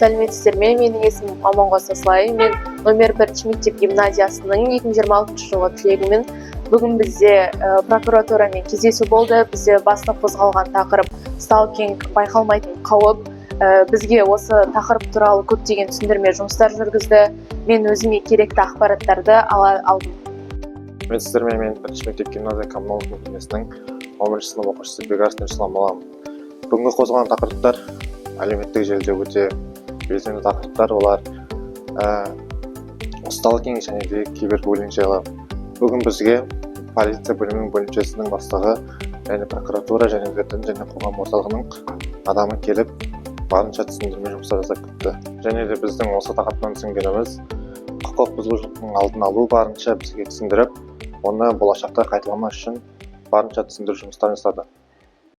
сәлеметсіздер ме? Менің есімім Аманғос Аслай. Мен номер 1 мектеп гимназиясының 2026 жылғы түлегімін. Бүгін бізде прокуратурамен кездесу болды. Бізде басты қозғалған тақырып сталкинг, байқалмайтын қауіп. Бізге осы тақырып туралы көптеген түсіндірме жұмыстар жүргізді. Мен өзіме керекті ақпараттарды алдым. Мен сіздермен мен 1 мектеп гимназия коммуналдық мекемесінің 11 сынып оқушысы Бекарыстан Ислам боламын. Бүгінгі қозғалған тақырыптар әлеуметтік желіде өте белсенді тақырыптар. Олар сталкинг және де кибербуллинг жайлы. Бүгін бізге полиция бөлімінің бөлімшесінің бастығы және прокуратура және де дін және қоғам орталығының адамы келіп, барынша түсіндірме жұмыстар жасап кетті. Және де біздің осы тақырыптан түсінгеніміз құқық бұзушылықтың алдын алу барынша бізге түсіндіріп, оны болашақта қайталамас үшін барынша түсіндіру жұмыстарын жасады.